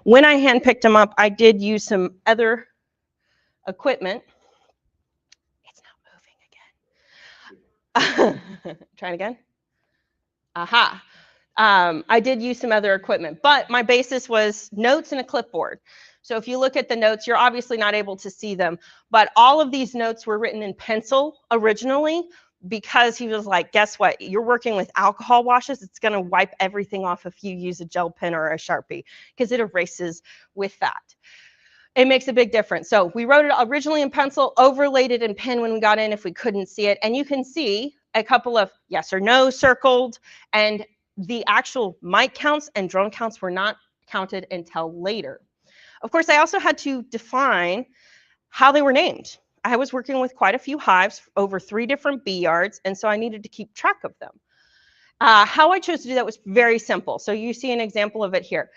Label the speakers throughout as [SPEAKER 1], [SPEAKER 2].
[SPEAKER 1] When I handpicked them up, I did use some other equipment. It's not moving again. Try it again. Aha. I did use some other equipment, but my basis was notes and a clipboard. So if you look at the notes, you're obviously not able to see them, but all of these notes were written in pencil originally because he was like, guess what? You're working with alcohol washes. It's going to wipe everything off if you use a gel pen or a Sharpie because it erases with that. It makes a big difference. So we wrote it originally in pencil, overlaid it in pen when we got in if we couldn't see it. And you can see a couple of yes or no circled, and the actual mite counts and drone counts were not counted until later. Of course, I also had to define how they were named. I was working with quite a few hives over 3 different bee yards, and so I needed to keep track of them. How I chose to do that was very simple. So you see an example of it here.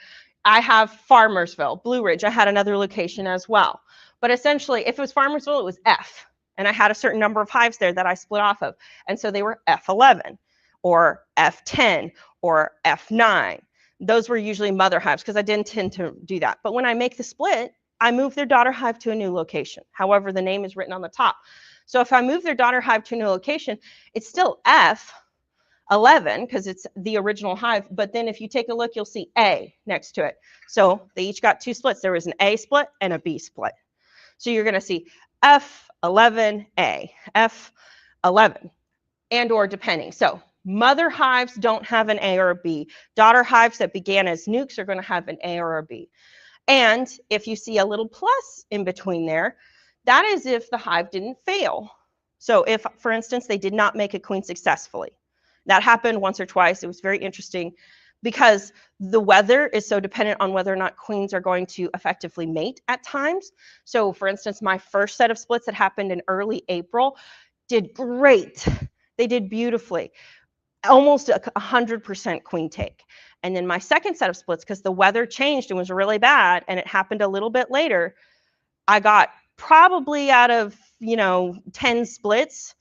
[SPEAKER 1] I have Farmersville, Blue Ridge. I had another location as well. But essentially, if it was Farmersville, it was F. And I had a certain number of hives there that I split off of. And so they were F11 or F10 or F9. Those were usually mother hives because I didn't tend to do that. But when I make the split, I move their daughter hive to a new location. However, the name is written on the top. So if I move their daughter hive to a new location, it's still F11 because it's the original hive. But then if you take a look, you'll see A next to it. So they each got 2 splits. There was an A split and a B split. So you're going to see F11A, F11, and or depending. So mother hives don't have an A or a B. Daughter hives that began as nukes are going to have an A or a B. And if you see a little plus in between there, that is if the hive didn't fail. So if, for instance, they did not make a queen successfully. That happened once or twice. It was very interesting because the weather is so dependent on whether or not queens are going to effectively mate at times. So for instance, my first set of splits that happened in early April did great. They did beautifully, almost 100% queen take. And then my second set of splits, because the weather changed and was really bad, and it happened a little bit later, I got probably out of 10 splits,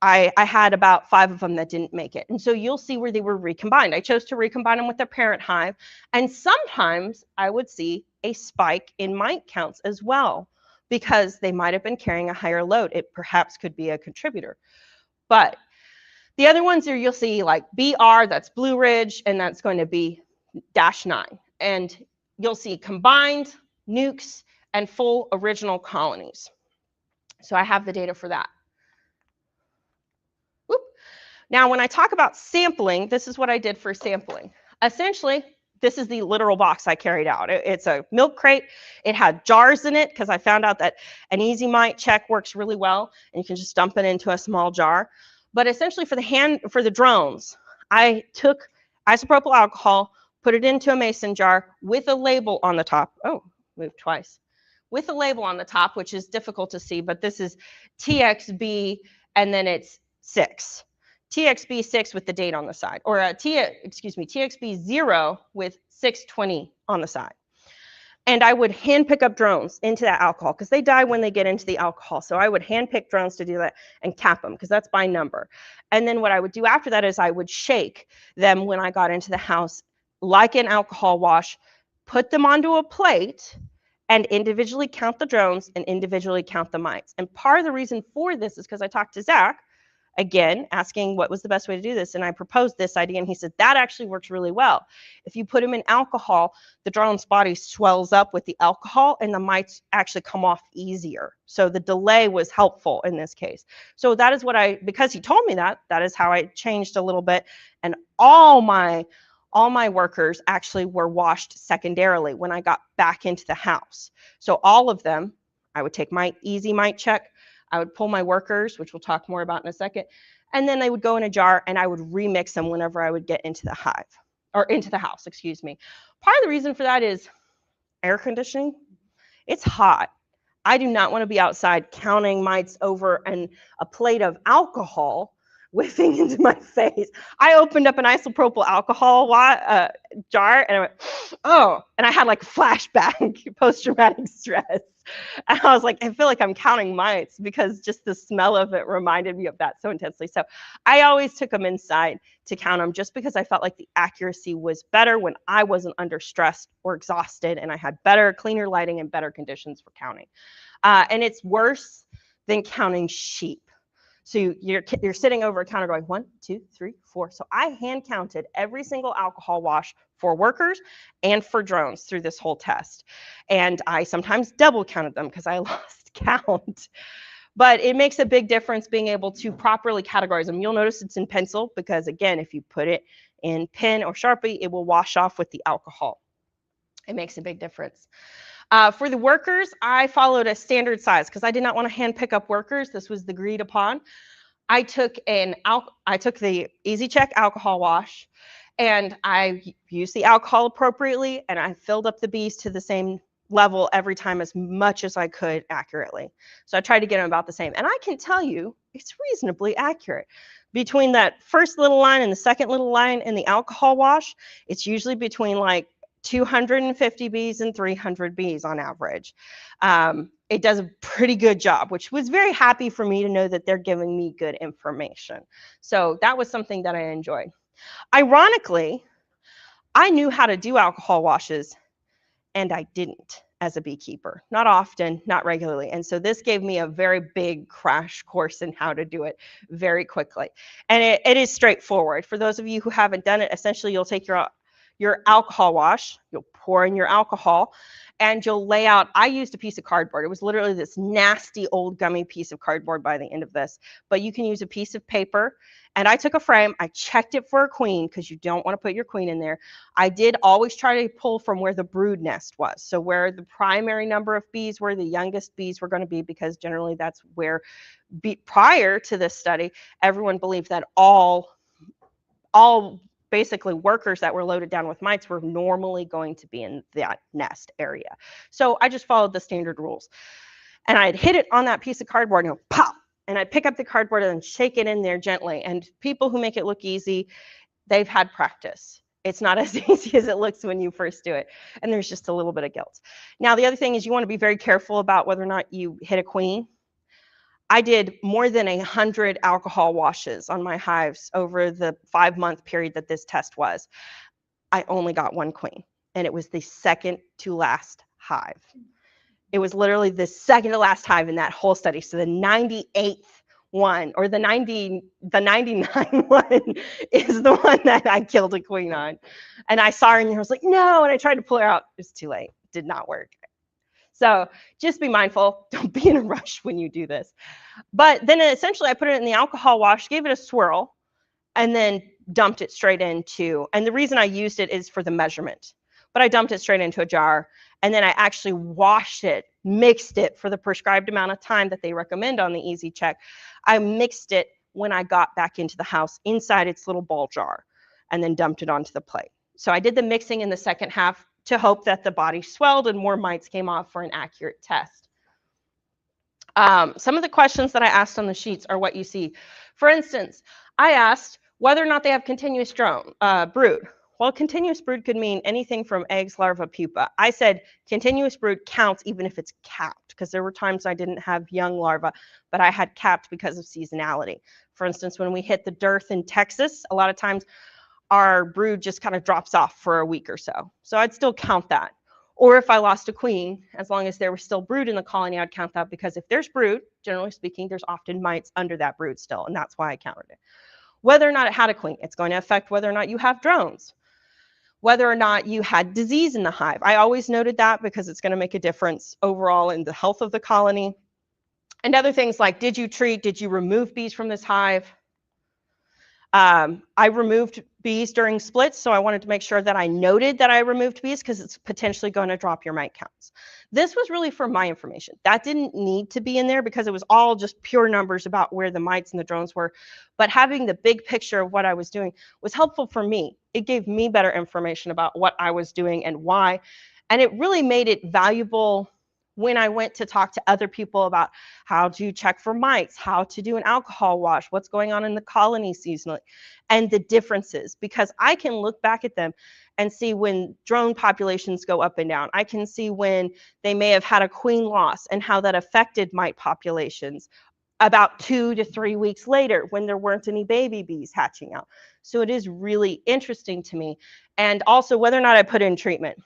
[SPEAKER 1] I had about 5 of them that didn't make it. And so you'll see where they were recombined. I chose to recombine them with the parent hive. And sometimes I would see a spike in mite counts as well, because they might have been carrying a higher load. It perhaps could be a contributor. But the other ones are, you'll see like BR, that's Blue Ridge, and that's going to be -9. And you'll see combined, nukes, and full original colonies. So I have the data for that. Now, when I talk about sampling, this is what I did for sampling. Essentially, this is the literal box I carried out. It's a milk crate. It had jars in it because I found out that an easy mite check works really well, and you can just dump it into a small jar. But essentially, for the drones, I took isopropyl alcohol, put it into a mason jar with a label on the top. Oh, moved twice. With a label on the top, which is difficult to see, but this is TXB, and then it's 6. TXB 6 with the date on the side, or TXB 0 with 620 on the side. And I would hand pick up drones into that alcohol because they die when they get into the alcohol. So I would hand pick drones to do that and cap them because that's by number. And then what I would do after that is I would shake them when I got into the house like an alcohol wash, put them onto a plate, and individually count the drones and individually count the mites. And part of the reason for this is because I talked to Zach, again, asking what was the best way to do this. And I proposed this idea, and he said, that actually works really well. If you put them in alcohol, the drone's body swells up with the alcohol, and the mites actually come off easier. So the delay was helpful in this case. So that is what because he told me that is how I changed a little bit. And all my workers actually were washed secondarily when I got back into the house. So all of them, I would take my easy mite check, I would pull my workers, which we'll talk more about in a second, and then they would go in a jar, and I would remix them whenever I would get into the hive, or into the house, excuse me. Part of the reason for that is air conditioning. It's hot. I do not want to be outside counting mites over a plate of alcohol whiffing into my face. I opened up an isopropyl alcohol jar and I went, oh, and I had like a flashback, post-traumatic stress. And I was like, I feel like I'm counting mites because just the smell of it reminded me of that so intensely. So I always took them inside to count them just because I felt like the accuracy was better when I wasn't under stress or exhausted and I had better, cleaner lighting and better conditions for counting. And it's worse than counting sheep. So you're sitting over a counter going 1, 2, 3, 4. So I hand counted every single alcohol wash for workers and for drones through this whole test. And I sometimes double counted them because I lost count. But it makes a big difference being able to properly categorize them. You'll notice it's in pencil because, again, if you put it in pen or Sharpie, it will wash off with the alcohol. It makes a big difference. For the workers, I followed a standard size because I did not want to hand pick up workers. This was agreed upon. I took the Easy Check alcohol wash, and I used the alcohol appropriately, and I filled up the bees to the same level every time as much as I could accurately. So I tried to get them about the same. And I can tell you, it's reasonably accurate. Between that first little line and the second little line in the alcohol wash, it's usually between like 250 bees and 300 bees on average. It does a pretty good job, which was very happy for me to know that they're giving me good information. So that was something that I enjoyed. Ironically, I knew how to do alcohol washes and I didn't as a beekeeper. Not often, not regularly. And so this gave me a very big crash course in how to do it very quickly. And it is straightforward. For those of you who haven't done it, essentially you'll take your alcohol wash, you'll pour in your alcohol, and you'll lay out, I used a piece of cardboard. It was literally this nasty old gummy piece of cardboard by the end of this, but you can use a piece of paper. And I took a frame, I checked it for a queen because you don't want to put your queen in there. I did always try to pull from where the brood nest was. So where the primary number of bees were, the youngest bees were going to be, because generally that's where, prior to this study, everyone believed that all basically workers that were loaded down with mites were normally going to be in that nest area. So I just followed the standard rules. And I'd hit it on that piece of cardboard and go pop, and I'd pick up the cardboard and shake it in there gently. And people who make it look easy, they've had practice. It's not as easy as it looks when you first do it. And there's just a little bit of guilt. Now, the other thing is you want to be very careful about whether or not you hit a queen. I did more than 100 alcohol washes on my hives over the 5-month period that this test was. I only got one queen, and it was the second to last hive. It was literally the second to last hive in that whole study. So the 98th one, or the 99 one, is the one that I killed a queen on. And I saw her, and I was like, no, and I tried to pull her out. It was too late. It did not work. So just be mindful. Don't be in a rush when you do this. But then essentially I put it in the alcohol wash, gave it a swirl, and then dumped it straight into, and the reason I used it is for the measurement, but I dumped it straight into a jar, and then I actually washed it, mixed it for the prescribed amount of time that they recommend on the Easy Check. I mixed it when I got back into the house inside its little ball jar, and then dumped it onto the plate. So I did the mixing in the second half to hope that the body swelled and more mites came off for an accurate test. Some of the questions that I asked on the sheets are what you see. For instance, I asked whether or not they have continuous brood. Well, continuous brood could mean anything from eggs, larvae, pupa. I said continuous brood counts even if it's capped, because there were times I didn't have young larvae, but I had capped because of seasonality. For instance, when we hit the dearth in Texas, a lot of times our brood just kind of drops off for a week or so. So I'd still count that. Or if I lost a queen, as long as there was still brood in the colony, I'd count that, because if there's brood, generally speaking, there's often mites under that brood still, and that's why I counted it. Whether or not it had a queen, it's going to affect whether or not you have drones. Whether or not you had disease in the hive. I always noted that because it's going to make a difference overall in the health of the colony. And other things like, did you remove bees from this hive? I removed bees during splits, so I wanted to make sure that I noted that I removed bees, because it's potentially going to drop your mite counts. This was really for my information. That didn't need to be in there because it was all just pure numbers about where the mites and the drones were. But having the big picture of what I was doing was helpful for me. It gave me better information about what I was doing and why. And it really made it valuable when I went to talk to other people about how to check for mites, how to do an alcohol wash, what's going on in the colony seasonally, and the differences, because I can look back at them and see when drone populations go up and down. I can see when they may have had a queen loss and how that affected mite populations about 2 to 3 weeks later when there weren't any baby bees hatching out. So it is really interesting to me. And also whether or not I put in treatment.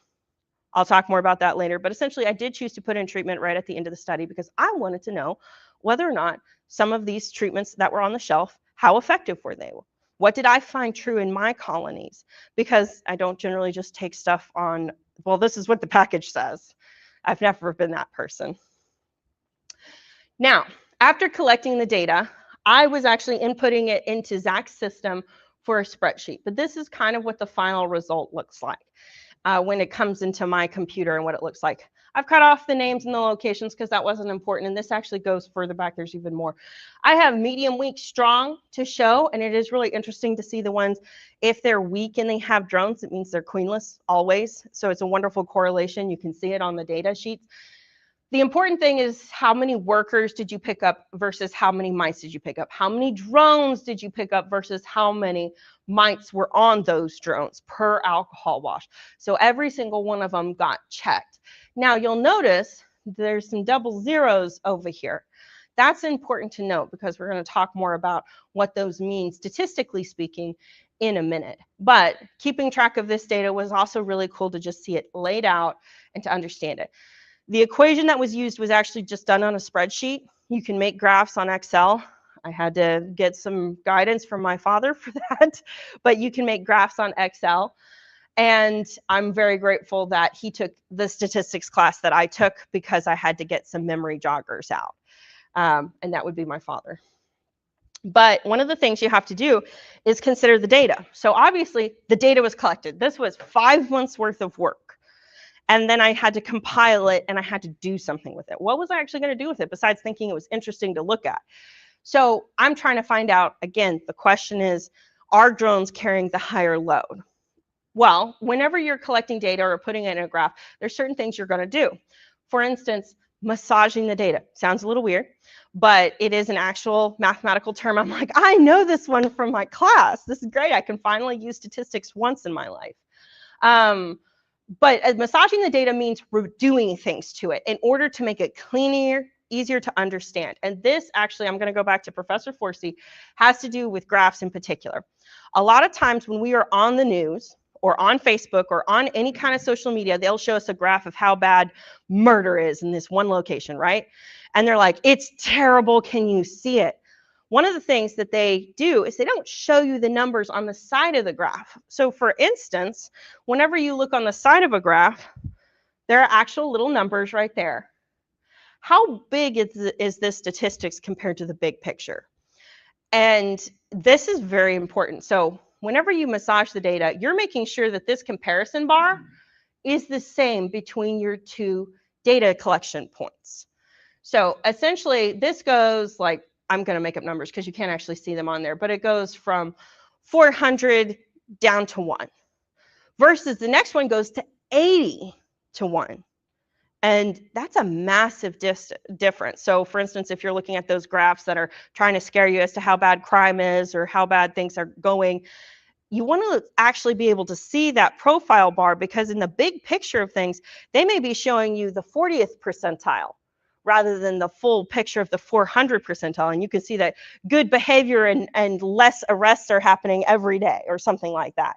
[SPEAKER 1] I'll talk more about that later, but essentially I did choose to put in treatment right at the end of the study because I wanted to know whether or not some of these treatments that were on the shelf, how effective were they? What did I find true in my colonies? Because I don't generally just take stuff on, well, this is what the package says. I've never been that person. Now, after collecting the data, I was actually inputting it into Zach's system for a spreadsheet, but this is kind of what the final result looks like. When it comes into my computer and what it looks like. I've cut off the names and the locations because that wasn't important, and this actually goes further back. There's even more. I have medium, weak, strong to show, and it is really interesting to see the ones, if they're weak and they have drones, it means they're queenless always. So it's a wonderful correlation. You can see it on the data sheets. The important thing is how many workers did you pick up versus how many mites did you pick up? How many drones did you pick up versus how many mites were on those drones per alcohol wash? So every single one of them got checked. Now you'll notice there's some double zeros over here. That's important to note because we're going to talk more about what those mean statistically speaking in a minute. But keeping track of this data was also really cool to just see it laid out and to understand it. The equation that was used was actually just done on a spreadsheet. You can make graphs on Excel. I had to get some guidance from my father for that, but you can make graphs on Excel. And I'm very grateful that he took the statistics class that I took because I had to get some memory joggers out. And that would be my father. But one of the things you have to do is consider the data. So obviously the data was collected. This was 5 months worth of work. And then I had to compile it and I had to do something with it. What was I actually going to do with it besides thinking it was interesting to look at? So I'm trying to find out, again, the question is, are drones carrying the higher load? Well, whenever you're collecting data or putting it in a graph, there's certain things you're going to do. For instance, massaging the data. Sounds a little weird, but it is an actual mathematical term. I'm like, I know this one from my class. This is great. I can finally use statistics once in my life. But massaging the data means doing things to it in order to make it cleaner, easier to understand. And this actually, I'm going to go back to Professor Forsey, has to do with graphs in particular. A lot of times when we are on the news or on Facebook or on any kind of social media, they'll show us a graph of how bad murder is in this one location, right? And they're like, it's terrible, can you see it? One of the things that they do is they don't show you the numbers on the side of the graph. So for instance, whenever you look on the side of a graph, there are actual little numbers right there. How big is this statistics compared to the big picture? And this is very important. So whenever you massage the data, you're making sure that this comparison bar is the same between your two data collection points. So essentially, this goes like, I'm going to make up numbers because you can't actually see them on there, but it goes from 400 down to 1 versus the next one goes to 80 to 1. And that's a massive difference. So for instance, if you're looking at those graphs that are trying to scare you as to how bad crime is or how bad things are going, you want to actually be able to see that profile bar because in the big picture of things, they may be showing you the 40th percentile rather than the full picture of the 400 percentile. And you can see that good behavior and less arrests are happening every day or something like that.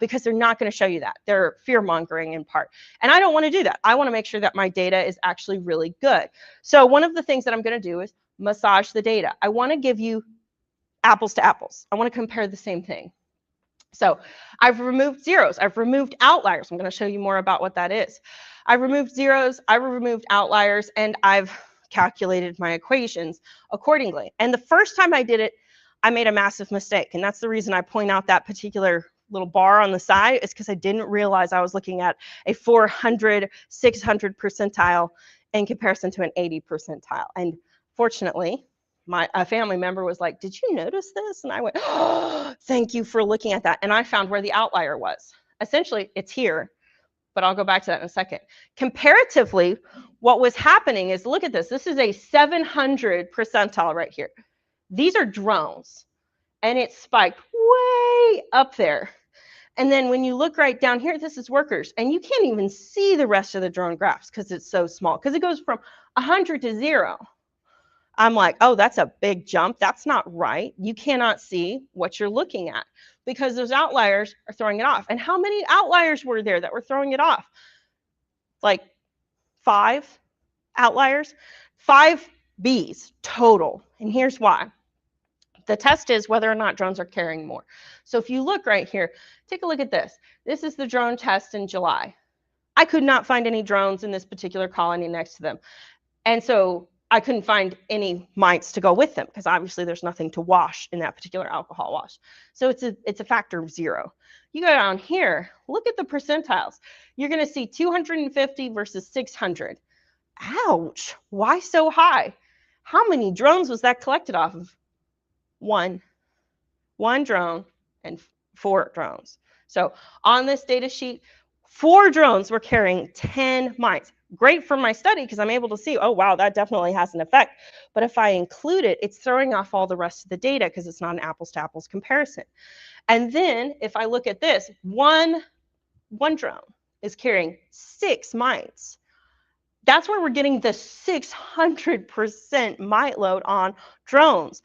[SPEAKER 1] Because they're not going to show you that. They're fear-mongering in part. And I don't want to do that. I want to make sure that my data is actually really good. So one of the things that I'm going to do is massage the data. I want to give you apples to apples. I want to compare the same thing. So I've removed zeros. I've removed outliers. I'm going to show you more about what that is. I've removed zeros. I've removed outliers. And I've calculated my equations accordingly. And the first time I did it, I made a massive mistake. And that's the reason I point out that particular little bar on the side is because I didn't realize I was looking at a 400, 600 percentile in comparison to an 80 percentile. And fortunately, a family member was like, did you notice this? And I went, oh, thank you for looking at that. And I found where the outlier was. Essentially, it's here. but I'll go back to that in a second. Comparatively, what was happening is, look at this. This is a 700 percentile right here. These are drones, and it spiked way up there. And then when you look right down here, this is workers, and you can't even see the rest of the drone graphs because it's so small, because it goes from 100 to 0. I'm like, oh, that's a big jump. That's not right. You cannot see what you're looking at because those outliers are throwing it off. And how many outliers were there that were throwing it off? Like 5 outliers, 5 bees total. And here's why. The test is whether or not drones are carrying more. So if you look right here, take a look at this. This is the drone test in July. I could not find any drones in this particular colony next to them. And so I couldn't find any mites to go with them because obviously there's nothing to wash in that particular alcohol wash. So it's a factor of 0. You go down here, look at the percentiles. You're going to see 250 versus 600. Ouch, why so high? How many drones was that collected off of? One drone and 4 drones. So on this data sheet, 4 drones were carrying 10 mites. Great for my study because I'm able to see, oh, wow, that definitely has an effect. But if I include it, it's throwing off all the rest of the data because it's not an apples to apples comparison. And then if I look at this, one drone is carrying 6 mites. That's where we're getting the 600% mite load on drones.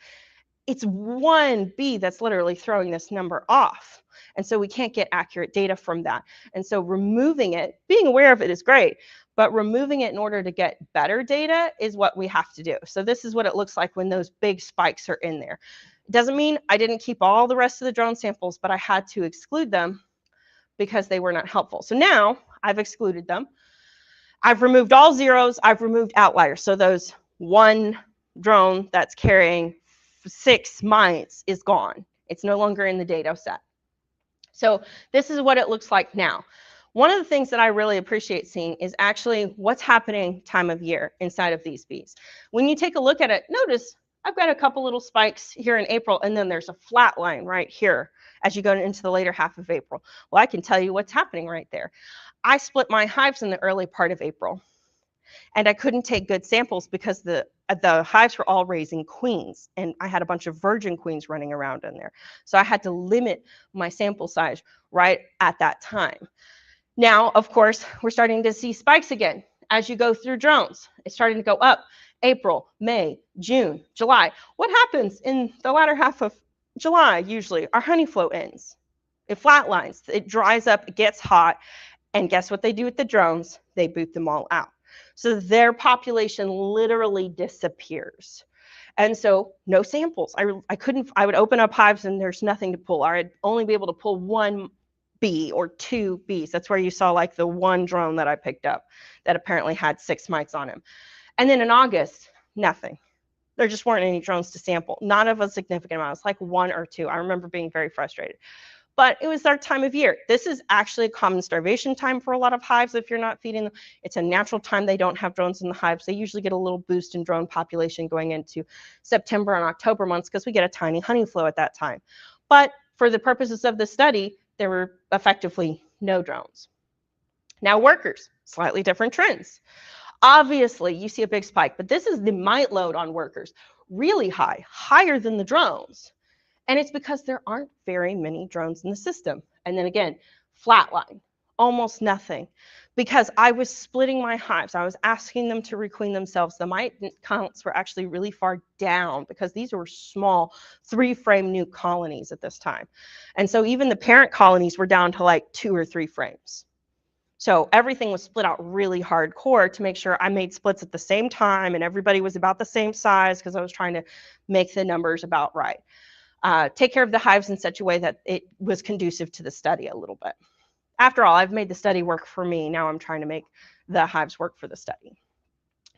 [SPEAKER 1] It's one bee that's literally throwing this number off. And so we can't get accurate data from that. And so removing it, being aware of it is great, but removing it in order to get better data is what we have to do. So this is what it looks like when those big spikes are in there. It doesn't mean I didn't keep all the rest of the drone samples, but I had to exclude them because they were not helpful. So now I've excluded them. I've removed all zeros. I've removed outliers. So those one drone that's carrying 6 mites is gone. It's no longer in the data set. So this is what it looks like now. One of the things that I really appreciate seeing is actually what's happening time of year inside of these bees. When you take a look at it, notice I've got a couple little spikes here in April, and then there's a flat line right here as you go into the later half of April. Well, I can tell you what's happening right there. I split my hives in the early part of April, and I couldn't take good samples because the hives were all raising queens, and I had a bunch of virgin queens running around in there. So I had to limit my sample size right at that time. Now, of course, we're starting to see spikes again as you go through drones. It's starting to go up. April, May, June, July. What happens in the latter half of July usually? Our honey flow ends. It flatlines. It dries up. It gets hot. And guess what they do with the drones? They boot them all out. So their population literally disappears. And so no samples. I would open up hives and there's nothing to pull. I'd only be able to pull 1 bee or 2 bees. That's where you saw like the one drone that I picked up that apparently had 6 mites on him. And then in August, nothing. There just weren't any drones to sample. Not of a significant amount. It's like 1 or 2. I remember being very frustrated. But it was their time of year. This is actually a common starvation time for a lot of hives if you're not feeding them. It's a natural time they don't have drones in the hives. They usually get a little boost in drone population going into September and October months because we get a tiny honey flow at that time. But for the purposes of the study, there were effectively no drones. Now workers, slightly different trends. Obviously, you see a big spike, but this is the mite load on workers, really high, higher than the drones. And it's because there aren't very many drones in the system. And then again, flatline, almost nothing. Because I was splitting my hives. I was asking them to requeen themselves. The mite counts were actually really far down because these were small 3-frame nuke colonies at this time. And so even the parent colonies were down to like 2 or 3 frames. So everything was split out really hardcore to make sure I made splits at the same time and everybody was about the same size because I was trying to make the numbers about right. Take care of the hives in such a way that it was conducive to the study a little bit. After all, I've made the study work for me. Now I'm trying to make the hives work for the study.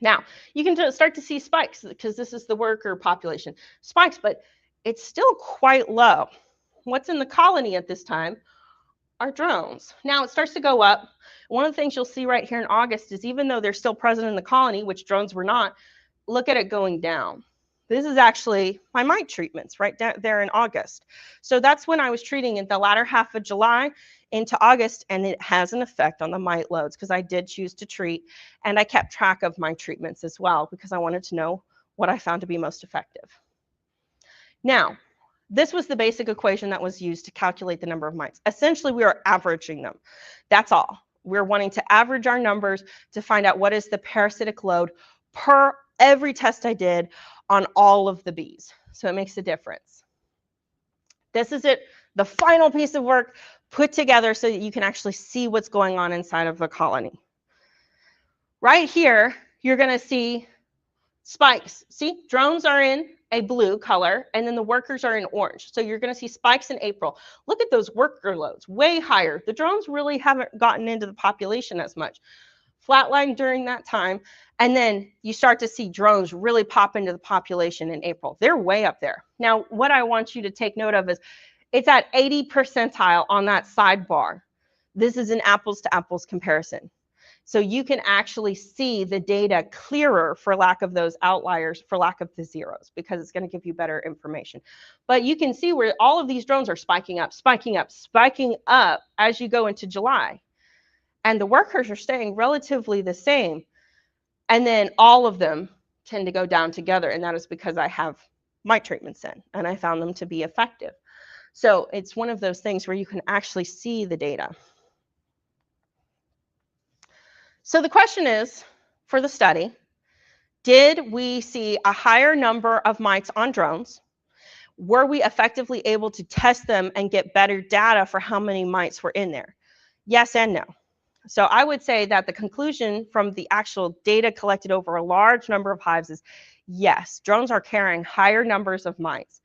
[SPEAKER 1] Now, you can start to see spikes because this is the worker population. Spikes, but it's still quite low. What's in the colony at this time are drones. Now it starts to go up. One of the things you'll see right here in August is even though they're still present in the colony, which drones were not, look at it going down. This is actually my mite treatments right down there in August. So that's when I was treating in the latter half of July into August, and it has an effect on the mite loads because I did choose to treat, and I kept track of my treatments as well because I wanted to know what I found to be most effective. Now, this was the basic equation that was used to calculate the number of mites. Essentially, we are averaging them. That's all. We're wanting to average our numbers to find out what is the parasitic load per every test I did on all of the bees. So it makes a difference. This is it, the final piece of work put together so that you can actually see what's going on inside of the colony. Right here, you're going to see spikes. See, drones are in a blue color, and then the workers are in orange. So you're going to see spikes in April. Look at those worker loads, way higher. The drones really haven't gotten into the population as much. Flatline during that time, and then you start to see drones really pop into the population in April. They're way up there. Now, what I want you to take note of is it's at 80 percentile on that sidebar. This is an apples to apples comparison. So you can actually see the data clearer for lack of those outliers, for lack of the zeros, because it's going to give you better information. But you can see where all of these drones are spiking up, spiking up, spiking up as you go into July. And the workers are staying relatively the same. And then all of them tend to go down together. And that is because I have my treatments in, and I found them to be effective. So it's one of those things where you can actually see the data. So the question is, for the study, did we see a higher number of mites on drones? Were we effectively able to test them and get better data for how many mites were in there? Yes and no. So I would say that the conclusion from the actual data collected over a large number of hives is yes, drones are carrying higher numbers of mites.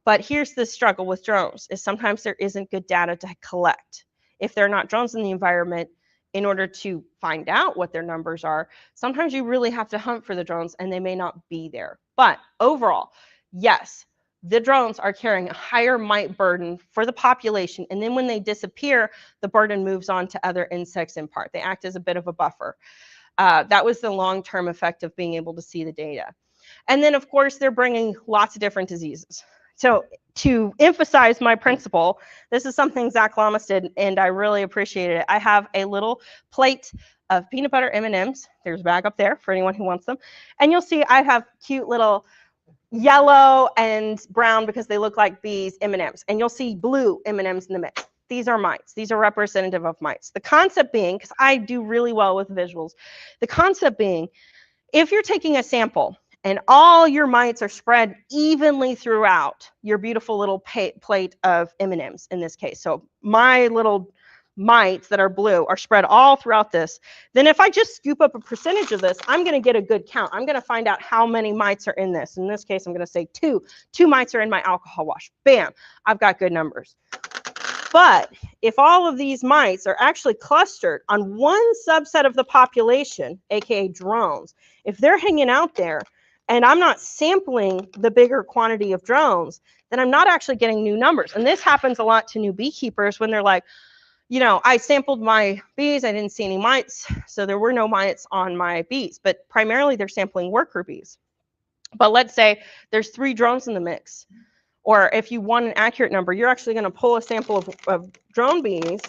[SPEAKER 1] But here's the struggle with drones, is sometimes there isn't good data to collect. If there are not drones in the environment, in order to find out what their numbers are, sometimes you really have to hunt for the drones and they may not be there. But overall, yes, the drones are carrying a higher mite burden for the population, and then when they disappear, the burden moves on to other insects in part. They act as a bit of a buffer. That was the long-term effect of being able to see the data. And then, of course, they're bringing lots of different diseases. So to emphasize my principle, this is something Zach Lamas did, and I really appreciated it. I have a little plate of peanut butter M&Ms. There's a bag up there for anyone who wants them. And you'll see I have cute little yellow and brown, because they look like bees, M&Ms. And you'll see blue M&Ms in the mix. These are mites. These are representative of mites. The concept being, because I do really well with visuals, the concept being, if you're taking a sample and all your mites are spread evenly throughout your beautiful little plate of M&Ms in this case. So my little mites that are blue are spread all throughout this. Then if I just scoop up a percentage of this, I'm going to get a good count. I'm going to find out how many mites are in this. In this case, I'm going to say two. 2 mites are in my alcohol wash. Bam, I've got good numbers. But if all of these mites are actually clustered on one subset of the population, aka drones, if they're hanging out there, and I'm not sampling the bigger quantity of drones, then I'm not actually getting new numbers. And this happens a lot to new beekeepers when they're like, you know, I sampled my bees, I didn't see any mites, so there were no mites on my bees. But primarily they're sampling worker bees. But let's say there's 3 drones in the mix. Or if you want an accurate number, you're actually going to pull a sample of drone bees.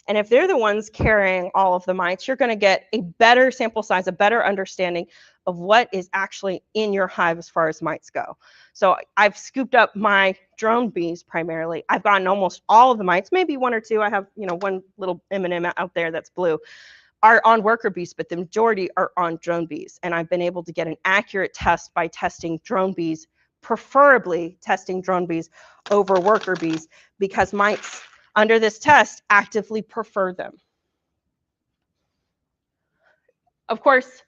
[SPEAKER 1] And if they're the ones carrying all of the mites, you're going to get a better sample size, a better understanding of what is actually in your hive as far as mites go. So I've scooped up my drone bees primarily. I've gotten almost all of the mites, maybe 1 or 2. I have, you know, one little M&M out there that's blue, are on worker bees, but the majority are on drone bees. And I've been able to get an accurate test by testing drone bees, preferably testing drone bees over worker bees, because mites under this test actively prefer them. Of course,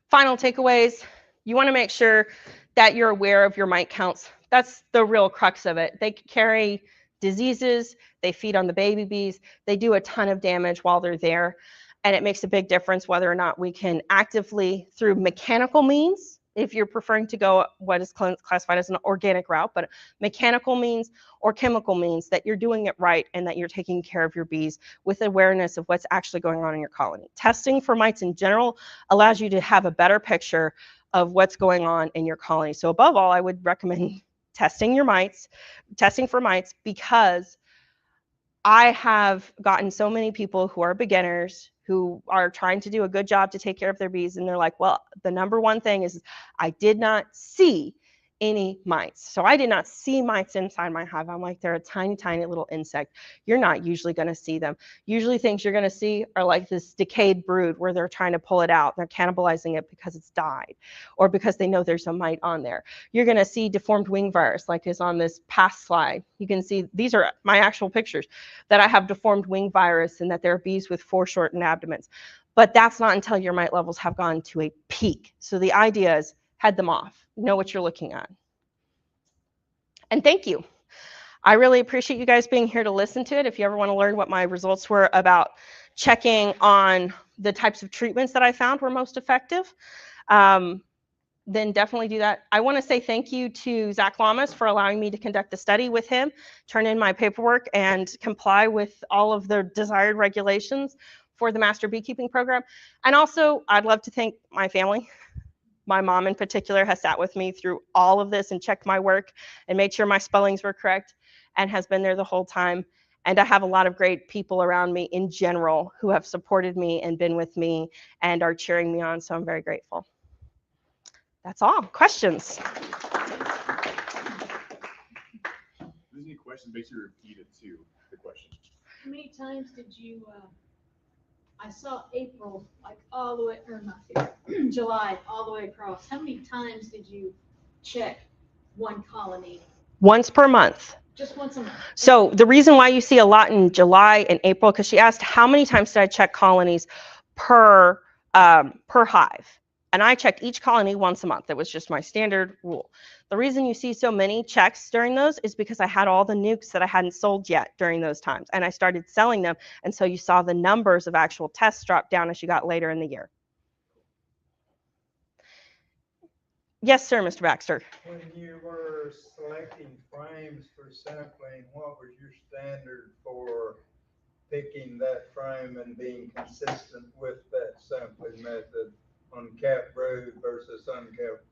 [SPEAKER 1] final takeaways, you want to make sure that you're aware of your mite counts. That's the real crux of it. They carry diseases, they feed on the baby bees, they do a ton of damage while they're there, and it makes a big difference whether or not we can actively, through mechanical means, if you're preferring to go what is classified as an organic route, but mechanical means or chemical means, that you're doing it right and that you're taking care of your bees with awareness of what's actually going on in your colony. Testing for mites in general allows you to have a better picture of what's going on in your colony. So above all, I would recommend testing for mites, because I have gotten so many people who are beginners who are trying to do a good job to take care of their bees, and they're like, well, the number one thing is I did not see any mites. So I did not see mites inside my hive. I'm like, they're a tiny, tiny little insect. You're not usually going to see them. Usually things you're going to see are like this decayed brood where they're trying to pull it out. They're cannibalizing it because it's died or because they know there's a mite on there. You're going to see deformed wing virus like is on this past slide. You can see these are my actual pictures that I have deformed wing virus and that there are bees with foreshortened abdomens. But that's not until your mite levels have gone to a peak. So the idea is head them off. Know what you're looking at. And thank you. I really appreciate you guys being here to listen to it. If you ever want to learn what my results were about checking on the types of treatments that I found were most effective, then definitely do that. I want to say thank you to Zach Lamas for allowing me to conduct the study with him, turn in my paperwork, and comply with all of the desired regulations for the Master Beekeeping Program. And also, I'd love to thank my family. My mom in particular has sat with me through all of this and checked my work and made sure my spellings were correct and has been there the whole time. And I have a lot of great people around me in general who have supported me and been with me and are cheering me on, so I'm very grateful. That's all. Questions?
[SPEAKER 2] If there's any questions, make sure you repeat it too, the question.
[SPEAKER 3] How many times did you, I saw April, like all the way, or not July, all the way across. How many times did you check one colony?
[SPEAKER 1] Once per month.
[SPEAKER 3] Just once a month?
[SPEAKER 1] So the reason why you see a lot in July and April, because she asked how many times did I check colonies per hive. And I checked each colony once a month. That was just my standard rule. The reason you see so many checks during those is because I had all the nukes that I hadn't sold yet during those times. And I started selling them. And so you saw the numbers of actual tests drop down as you got later in the year. Yes, sir, Mr. Baxter.
[SPEAKER 4] When you were selecting frames for sampling, what was your standard for picking that frame and being consistent with that sampling method? Uncapped brood versus uncapped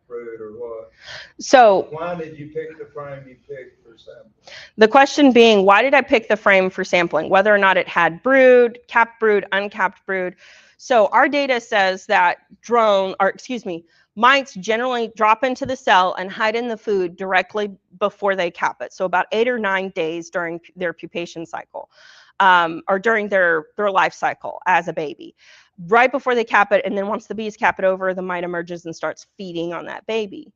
[SPEAKER 4] brood, or what?
[SPEAKER 1] So
[SPEAKER 4] why did you pick the frame you picked for sampling?
[SPEAKER 1] The question being, why did I pick the frame for sampling? Whether or not it had brood, capped brood, uncapped brood. So our data says that mites generally drop into the cell and hide in the food directly before they cap it. So about 8 or 9 days during their pupation cycle, or during their life cycle as a baby. Right before they cap it, and then once the bees cap it over, the mite emerges and starts feeding on that baby.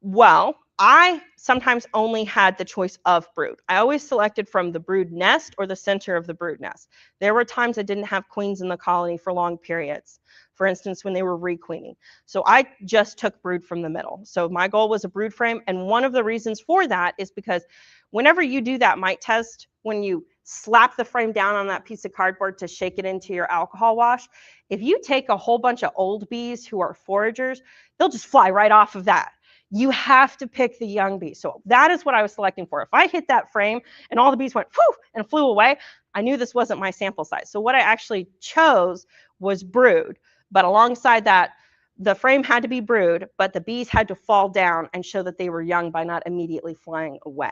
[SPEAKER 1] Well, I sometimes only had the choice of brood. I always selected from the brood nest or the center of the brood nest. There were times I didn't have queens in the colony for long periods, for instance, when they were requeening. So I just took brood from the middle. So my goal was a brood frame, and one of the reasons for that is because whenever you do that mite test, when you slap the frame down on that piece of cardboard to shake it into your alcohol wash, if you take a whole bunch of old bees who are foragers, they'll just fly right off of that. You have to pick the young bees. So that is what I was selecting for. If I hit that frame and all the bees went whew and flew away, I knew this wasn't my sample size. So what I actually chose was brood. But alongside that, the frame had to be brood, but the bees had to fall down and show that they were young by not immediately flying away.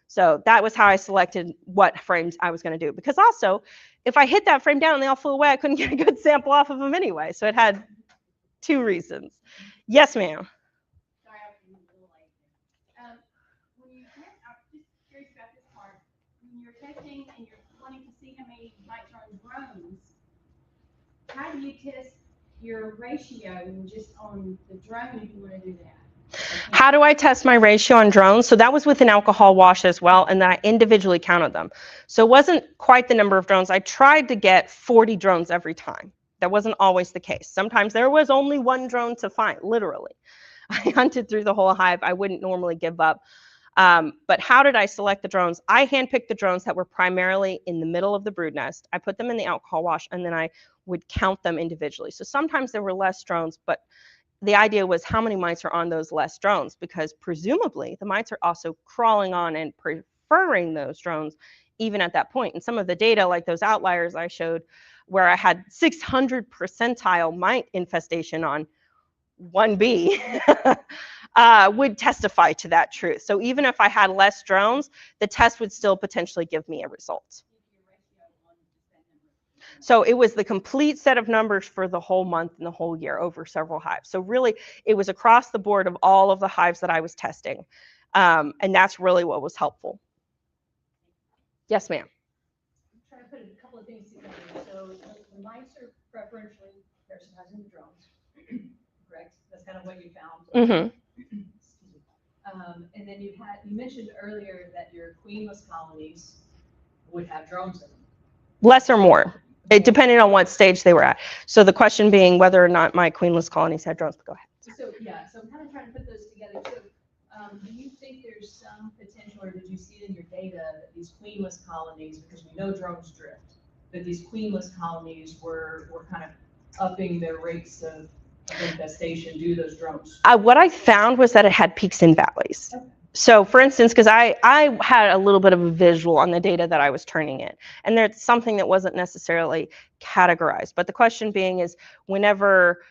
[SPEAKER 1] So that was how I selected what frames I was going to do. Because also, if I hit that frame down and they all flew away, I couldn't get a good sample off of them anyway. So it had 2 reasons. Yes, ma'am.
[SPEAKER 5] When you test, I'm just curious about this part. When you're testing and you're wanting to see how many mites are in drones, how do you test your ratio just on the drone if you want to do that?
[SPEAKER 1] How do I test my ratio on drones? So that was with an alcohol wash as well, and then I individually counted them. So it wasn't quite the number of drones. I tried to get 40 drones every time. That wasn't always the case. Sometimes there was only 1 drone to find, literally. I hunted through the whole hive. I wouldn't normally give up. But how did I select the drones? I handpicked the drones that were primarily in the middle of the brood nest. I put them in the alcohol wash, and then I would count them individually. So sometimes there were less drones, but the idea was how many mites are on those less drones, because presumably the mites are also crawling on and preferring those drones even at that point. And some of the data, like those outliers I showed, where I had 600 percentile mite infestation on 1 bee, would testify to that truth. So even if I had less drones, the test would still potentially give me a result. So it was the complete set of numbers for the whole month and the whole year over several hives. So really, it was across the board of all of the hives that I was testing. And that's really what was helpful. Yes, ma'am.
[SPEAKER 6] I'm trying to put a couple of things together. So the mites are preferentially parasitizing the drones, correct? That's kind of what you found.
[SPEAKER 1] Mm-hmm.
[SPEAKER 6] Excuse me. And then you mentioned earlier that your queenless colonies would have drones in them.
[SPEAKER 1] Less or more. It depended on what stage they were at. So the question being whether or not my queenless colonies had drones. But go ahead.
[SPEAKER 6] So yeah, so I'm kind of trying to put those together too. Do you think there's some potential, or did you see in your data that these queenless colonies, because we know drones drift, that these queenless colonies were kind of upping their rates of infestation due to those drones?
[SPEAKER 1] What I found was that it had peaks and valleys.
[SPEAKER 6] Okay.
[SPEAKER 1] So for instance, because I had a little bit of a visual on the data that I was turning in, and there's something that wasn't necessarily categorized. But the question being is, whenever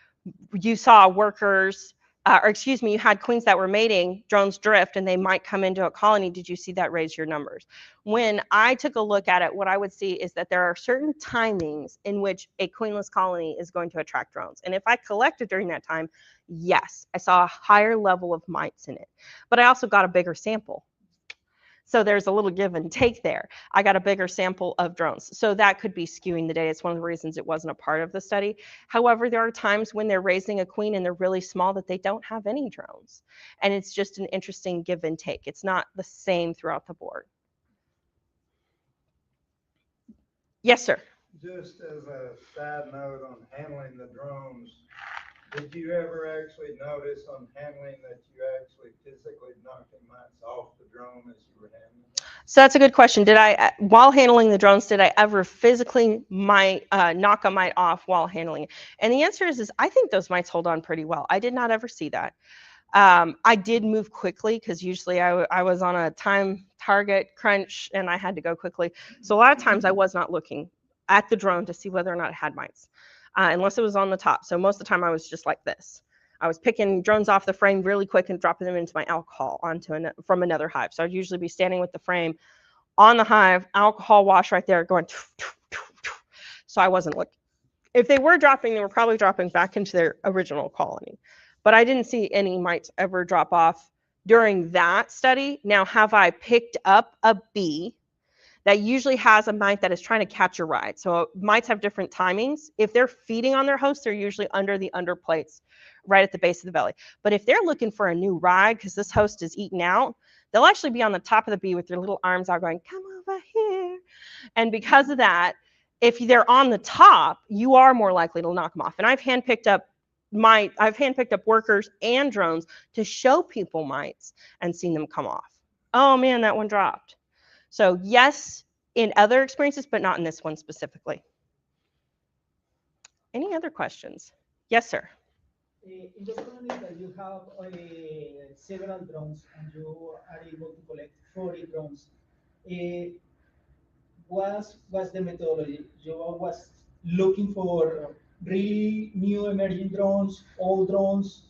[SPEAKER 1] you saw workers, or excuse me, you had queens that were mating, drones drift, and they might come into a colony, did you see that raise your numbers? When I took a look at it, what I would see is that there are certain timings in which a queenless colony is going to attract drones. And if I collected during that time, yes, I saw a higher level of mites in it. But I also got a bigger sample. So there's a little give and take there. I got a bigger sample of drones. So that could be skewing the data. It's one of the reasons it wasn't a part of the study. However, there are times when they're raising a queen and they're really small that they don't have any drones. And it's just an interesting give and take. It's not the same throughout the board. Yes, sir.
[SPEAKER 4] Just as a side note on handling the drones, did you ever actually notice on handling that you actually physically knocked the mites off the drone as you were handling it?
[SPEAKER 1] So that's a good question. Did I, while handling the drones, did I ever physically knock a mite off while handling it? And the answer is I think those mites hold on pretty well. I did not ever see that. I did move quickly because usually I was on a time target crunch and I had to go quickly. So a lot of times I was not looking at the drone to see whether or not it had mites, unless it was on the top. So most of the time I was just like this. I was picking drones off the frame really quick and dropping them into my alcohol from another hive. So I'd usually be standing with the frame on the hive, alcohol wash right there going. So I wasn't looking. If they were dropping, they were probably dropping back into their original colony. But I didn't see any mites ever drop off during that study. Now, have I picked up a bee that usually has a mite that is trying to catch a ride? So mites have different timings. If they're feeding on their host, they're usually under the underplates, right at the base of the belly. But if they're looking for a new ride because this host is eaten out, they'll actually be on the top of the bee with their little arms out going, come over here. And because of that, if they're on the top, you are more likely to knock them off. And I've handpicked up workers and drones to show people mites and seen them come off. Oh man, that one dropped. So yes, in other experiences, but not in this one specifically. Any other questions? Yes, sir.
[SPEAKER 7] In the colony that you have several drones and you are able to collect 40 drones, what's the methodology? You was looking for really new emerging drones, old drones,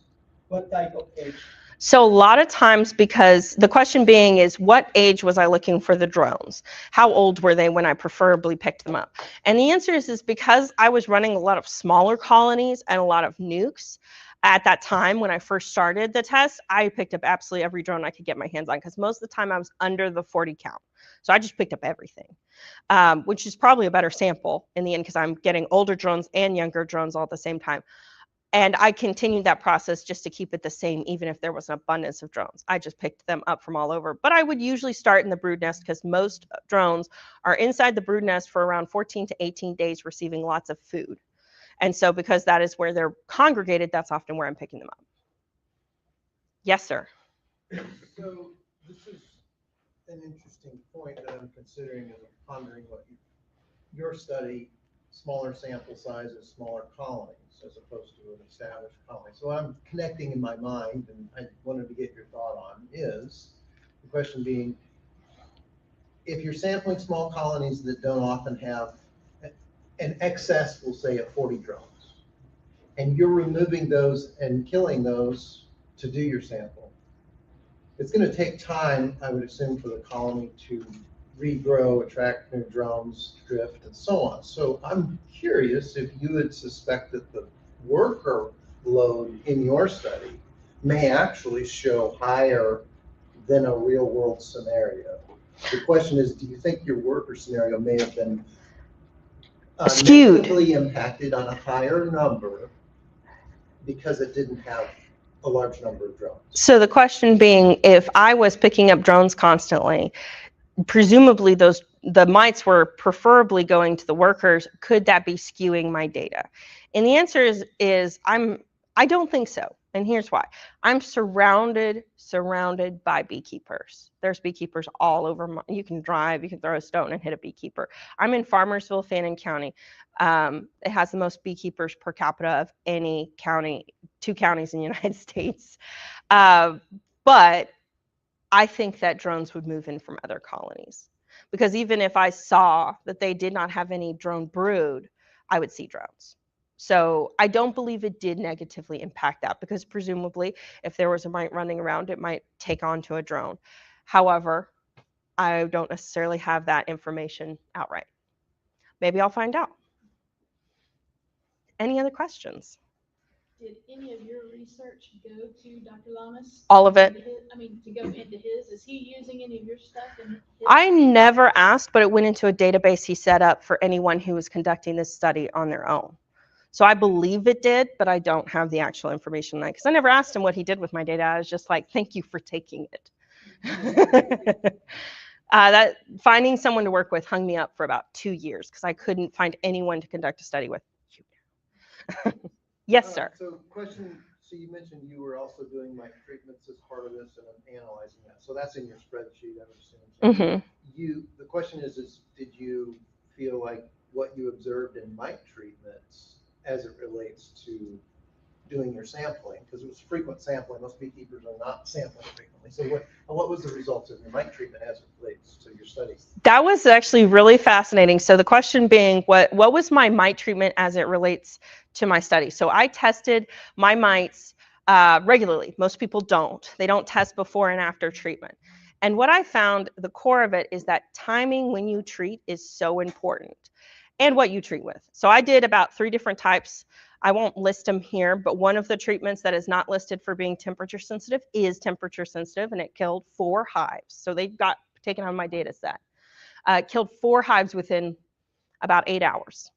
[SPEAKER 7] what type of age?
[SPEAKER 1] So a lot of times, because the question being is, what age was I looking for the drones? How old were they when I preferably picked them up? And the answer is because I was running a lot of smaller colonies and a lot of nukes. At that time, when I first started the test, I picked up absolutely every drone I could get my hands on because most of the time I was under the 40 count. So I just picked up everything, which is probably a better sample in the end because I'm getting older drones and younger drones all at the same time. And I continued that process just to keep it the same, even if there was an abundance of drones. I just picked them up from all over. But I would usually start in the brood nest because most drones are inside the brood nest for around 14 to 18 days receiving lots of food. And so because that is where they're congregated, that's often where I'm picking them up. Yes, sir.
[SPEAKER 8] So this is an interesting point that I'm considering and pondering your study, smaller sample sizes, smaller colonies, as opposed to an established colony. So I'm connecting in my mind, and I wanted to get your thought on, is the question being, if you're sampling small colonies that don't often have an excess, we'll say, of 40 drones, and you're removing those and killing those to do your sample, it's gonna take time, I would assume, for the colony to regrow, attract new drones, drift, and so on. So I'm curious if you would suspect that the worker load in your study may actually show higher than a real-world scenario. The question is, do you think your worker scenario may have been
[SPEAKER 1] Skewed.
[SPEAKER 8] negatively impacted on a higher number because it didn't have a large number of drones?
[SPEAKER 1] So the question being, if I was picking up drones constantly, presumably the mites were preferably going to the workers, could that be skewing my data? And the answer is I don't think so. And here's why. I'm surrounded by beekeepers. There's beekeepers all over. You can drive, you can throw a stone and hit a beekeeper. I'm in Farmersville, Fannin County. It has the most beekeepers per capita of any county, 2 counties in the United States. But I think that drones would move in from other colonies, because even if I saw that they did not have any drone brood, I would see drones. So I don't believe it did negatively impact that, because presumably if there was a mite running around, it might take onto a drone. However, I don't necessarily have that information outright. Maybe I'll find out. Any other questions?
[SPEAKER 3] Did any of your research go to Dr. Lamas?
[SPEAKER 1] All of it.
[SPEAKER 3] To go into his, is he using any of your stuff in his?
[SPEAKER 1] I never asked, but it went into a database he set up for anyone who was conducting this study on their own. So I believe it did, but I don't have the actual information on that, because I never asked him what he did with my data. I was just like, thank you for taking it. That finding someone to work with hung me up for about 2 years, because I couldn't find anyone to conduct a study with. Yes, sir.
[SPEAKER 8] So question, so you mentioned you were also doing mite treatments as part of this and analyzing that. So that's in your spreadsheet, I would assume. So the question is did you feel like what you observed in mite treatments as it relates to doing your sampling, because it was frequent sampling, most beekeepers are not sampling frequently. So what was the results of your mite treatment as it relates to your studies?
[SPEAKER 1] That was actually really fascinating. So the question being, what was my mite treatment as it relates to my study? So I tested my mites regularly. Most people don't. They don't test before and after treatment. And what I found, the core of it, is that timing when you treat is so important, and what you treat with. So I did about 3 different types. I won't list them here, but one of the treatments that is not listed for being temperature sensitive is temperature sensitive, and it killed 4 hives. So they got taken on my data set. Killed 4 hives within about 8 hours.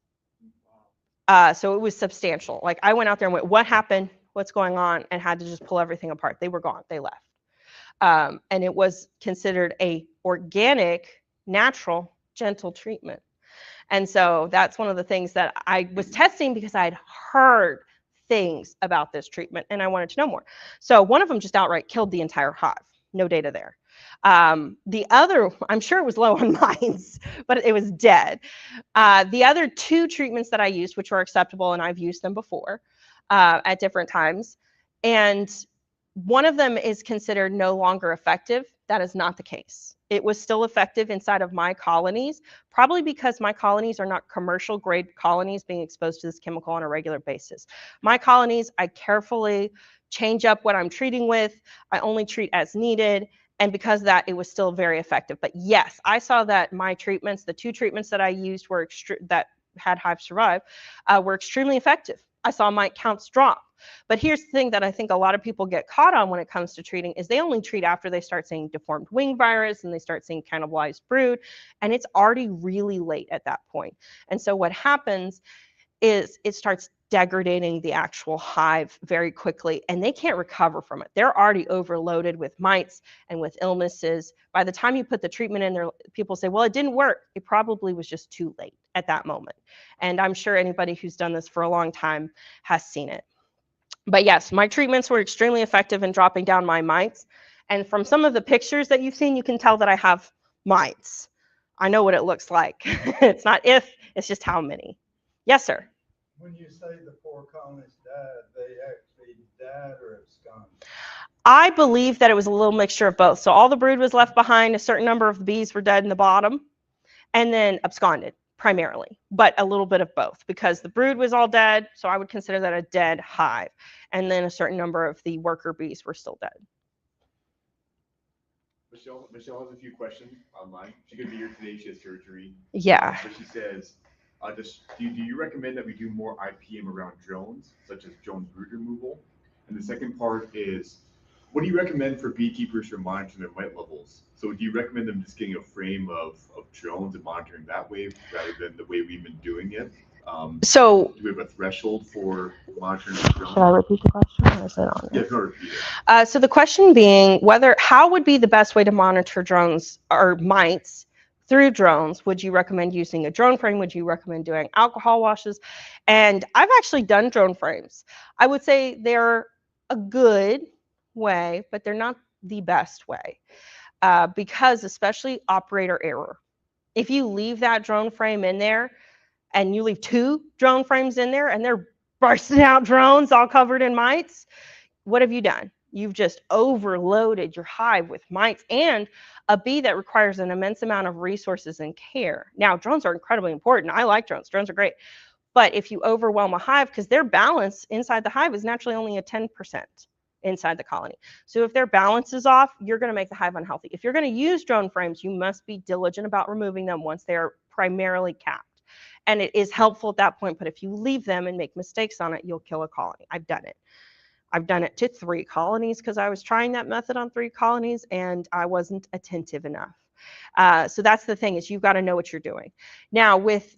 [SPEAKER 1] So it was substantial. Like, I went out there and went, what happened? What's going on? And had to just pull everything apart. They were gone. They left. And it was considered a organic, natural, gentle treatment. And so that's one of the things that I was testing, because I had heard things about this treatment and I wanted to know more. So one of them just outright killed the entire hive. No data there. The other, I'm sure it was low on mines, but it was dead. The other 2 treatments that I used, which were acceptable, and I've used them before at different times, and one of them is considered no longer effective. That is not the case. It was still effective inside of my colonies, probably because my colonies are not commercial grade colonies being exposed to this chemical on a regular basis. My colonies, I carefully change up what I'm treating with. I only treat as needed. And because of that, it was still very effective. But yes, I saw that my treatments, the 2 treatments that I used that had hives survive, were extremely effective. I saw mite counts drop. But here's the thing that I think a lot of people get caught on when it comes to treating, is they only treat after they start seeing deformed wing virus and they start seeing cannibalized brood, and it's already really late at that point. And so what happens is it starts degrading the actual hive very quickly, and they can't recover from it. They're already overloaded with mites and with illnesses. By the time you put the treatment in there, people say, well, it didn't work. It probably was just too late at that moment. And I'm sure anybody who's done this for a long time has seen it. But yes, my treatments were extremely effective in dropping down my mites. And from some of the pictures that you've seen, you can tell that I have mites. I know what it looks like. It's not if, it's just how many. Yes, sir.
[SPEAKER 4] When you say the 4 colonists died, they actually died or absconded?
[SPEAKER 1] I believe that it was a little mixture of both. So all the brood was left behind. A certain number of the bees were dead in the bottom, and then absconded primarily, but a little bit of both, because the brood was all dead. So I would consider that a dead hive. And then a certain number of the worker bees were still dead.
[SPEAKER 2] Michelle has a few questions online. She could be here today. She has surgery.
[SPEAKER 1] Yeah.
[SPEAKER 2] But she says, do you recommend that we do more IPM around drones, such as drone brood removal? And the second part is, what do you recommend for beekeepers for monitoring their mite levels? So do you recommend them just getting a frame of drones and monitoring that way rather than the way we've been doing it?
[SPEAKER 1] So
[SPEAKER 2] Do we have a threshold for monitoring drones?
[SPEAKER 1] should I repeat the question or is it on?
[SPEAKER 2] Yeah, no, repeat it.
[SPEAKER 1] So the question being how would be the best way to monitor drones or mites through drones? Would you recommend using a drone frame? Would you recommend doing alcohol washes? And I've actually done drone frames. I would say they're a good way, but they're not the best way because especially operator error. If you leave that drone frame in there and you leave 2 drone frames in there and they're bursting out drones all covered in mites, what have you done? You've just overloaded your hive with mites and a bee that requires an immense amount of resources and care. Now, drones are incredibly important. I like drones. Drones are great. But if you overwhelm a hive, because their balance inside the hive is naturally only a 10% inside the colony. So if their balance is off, you're going to make the hive unhealthy. If you're going to use drone frames, you must be diligent about removing them once they're primarily capped. And it is helpful at that point, but if you leave them and make mistakes on it, you'll kill a colony. I've done it. I've done it to 3 colonies because I was trying that method on 3 colonies and I wasn't attentive enough. So that's the thing is you've got to know what you're doing. Now with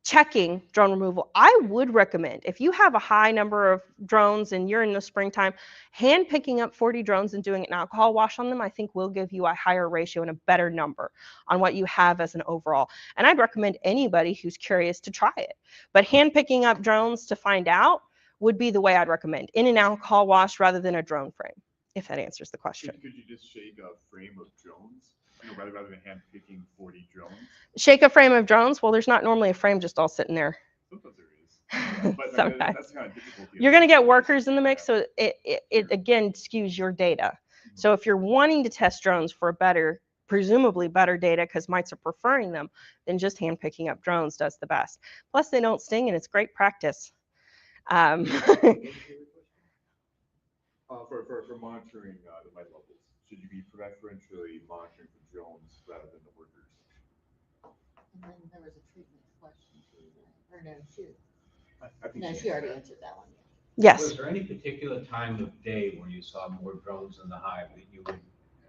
[SPEAKER 1] checking drone removal, I would recommend if you have a high number of drones and you're in the springtime, hand picking up 40 drones and doing an alcohol wash on them, I think will give you a higher ratio and a better number on what you have as an overall. And I'd recommend anybody who's curious to try it. But hand picking up drones to find out would be the way I'd recommend in an alcohol wash rather than a drone frame, if that answers the question.
[SPEAKER 2] Could you just shake a frame of drones, rather than hand picking 40 drones?
[SPEAKER 1] Shake a frame of drones? Well, there's not normally a frame just all sitting there.
[SPEAKER 2] Sometimes there is. But
[SPEAKER 1] Sometimes.
[SPEAKER 2] That's kind of difficult.
[SPEAKER 1] You're going to get workers in the mix, so it again skews your data. So if you're wanting to test drones for presumably better data because mites are preferring them, then just hand picking up drones does the best. Plus they don't sting and it's great practice.
[SPEAKER 2] For monitoring the mite levels, should you be preferentially monitoring for drones rather than the workers?
[SPEAKER 9] And then there was a treatment question too, right? Or no,
[SPEAKER 2] I think
[SPEAKER 9] no, she already answered that one.
[SPEAKER 1] Yes.
[SPEAKER 10] Was there any particular time of day where you saw more drones in the hive that you would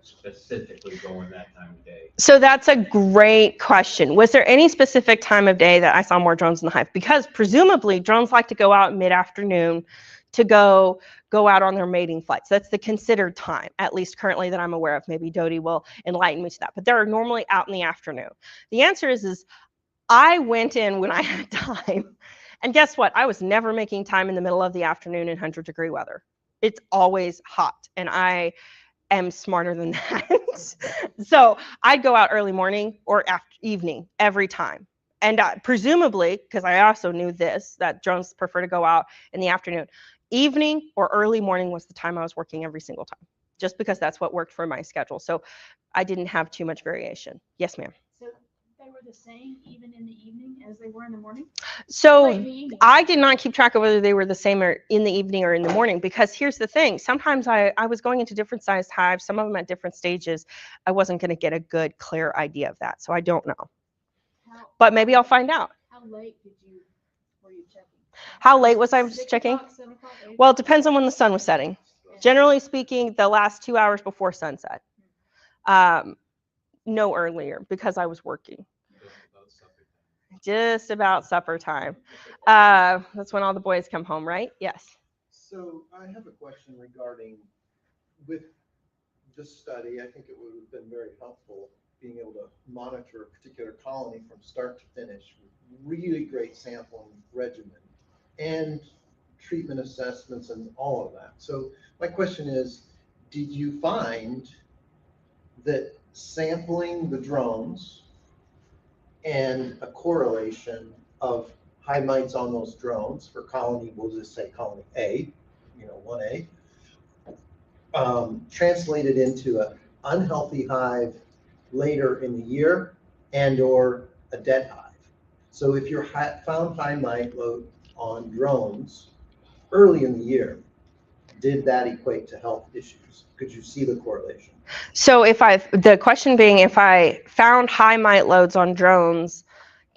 [SPEAKER 10] specifically go in that time of day?
[SPEAKER 1] So that's a great question. Was there any specific time of day that I saw more drones in the hive? Because presumably drones like to go out mid-afternoon to go out on their mating flights. That's the considered time, at least currently that I'm aware of. Maybe Dodie will enlighten me to that. But they're normally out in the afternoon. The answer is I went in when I had time. And guess what? I was never making time in the middle of the afternoon in 100-degree weather. It's always hot. And I am smarter than that. So I'd go out early morning or evening every time. And presumably, because I also knew that drones prefer to go out in the afternoon. Evening or early morning was the time I was working every single time, just because that's what worked for my schedule. So I didn't have too much variation. Yes, ma'am.
[SPEAKER 3] So they were the same even in the evening as they were in the morning?
[SPEAKER 1] So
[SPEAKER 3] Like in the evening.
[SPEAKER 1] I did not keep track of whether they were the same or in the evening or in the morning, because here's the thing. Sometimes I was going into different sized hives, some of them at different stages. I wasn't going to get a good, clear idea of that. So I don't know. But maybe I'll find out.
[SPEAKER 3] How late were you checking?
[SPEAKER 1] How late was I
[SPEAKER 3] 6
[SPEAKER 1] checking?
[SPEAKER 3] o'clock, 7 o'clock, 8
[SPEAKER 1] Well, it depends on when the sun was setting. Generally speaking, the last 2 hours before sunset. No earlier, because I was working. Just about supper time. That's when all the boys come home, right? Yes.
[SPEAKER 8] So I have a question regarding, with this study, I think it would have been very helpful being able to monitor a particular colony from start to finish with really great sampling regimen and treatment assessments and all of that. So my question is, did you find that sampling the drones and a correlation of hive mites on those drones for colony, we'll just say colony A, 1A, translated into an unhealthy hive later in the year and or a dead hive? So if you're found hive mite load on drones early in the year, did that equate to health issues? Could you see the correlation?
[SPEAKER 1] So the question being, if I found high mite loads on drones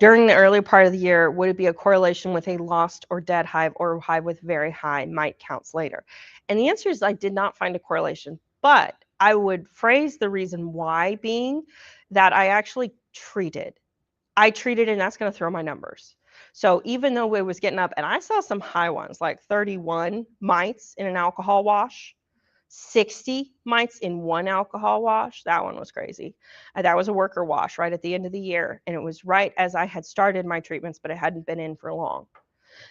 [SPEAKER 1] during the early part of the year, would it be a correlation with a lost or dead hive or a hive with very high mite counts later? And the answer is I did not find a correlation, but I would phrase the reason why being that I actually treated. And that's going to throw my numbers. So even though it was getting up, and I saw some high ones, like 31 mites in an alcohol wash, 60 mites in one alcohol wash. That one was crazy. That was a worker wash right at the end of the year. And it was right as I had started my treatments, but it hadn't been in for long.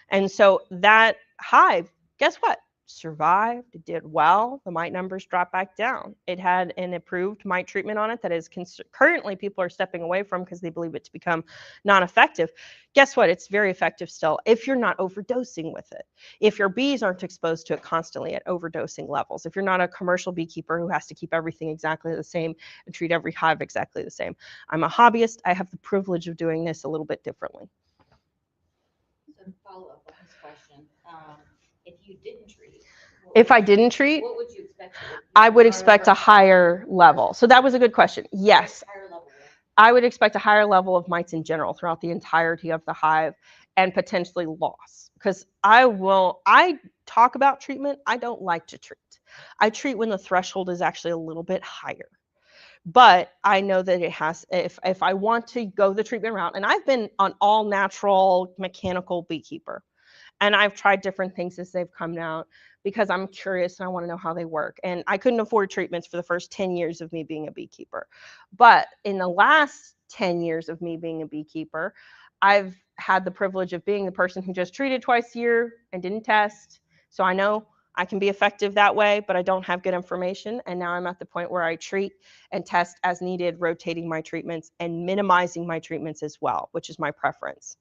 [SPEAKER 1] And so that hive, guess what? Survived, it did well. The mite numbers dropped back down. It had an approved mite treatment on it that is currently people are stepping away from because they believe it to become non-effective. Guess what? It's very effective still if you're not overdosing with it. If your bees aren't exposed to it constantly at overdosing levels. If you're not a commercial beekeeper who has to keep everything exactly the same and treat every hive exactly the same. I'm a hobbyist. I have the privilege of doing this a little bit differently.
[SPEAKER 9] So follow up on this question, if you didn't treat.
[SPEAKER 1] If I didn't treat,
[SPEAKER 9] what would you expect?
[SPEAKER 1] I would expect a higher level. So that was a good question. Yes,
[SPEAKER 9] Higher level.
[SPEAKER 1] I would expect a higher level of mites in general throughout the entirety of the hive and potentially loss. Because I talk about treatment, I don't like to treat. I treat when the threshold is actually a little bit higher. But I know that it has, if I want to go the treatment route, and I've been an all natural mechanical beekeeper. And I've tried different things as they've come out because I'm curious and I want to know how they work. And I couldn't afford treatments for the first 10 years of me being a beekeeper. But in the last 10 years of me being a beekeeper, I've had the privilege of being the person who just treated twice a year and didn't test. So I know I can be effective that way, but I don't have good information. And now I'm at the point where I treat and test as needed, rotating my treatments and minimizing my treatments as well, which is my preference.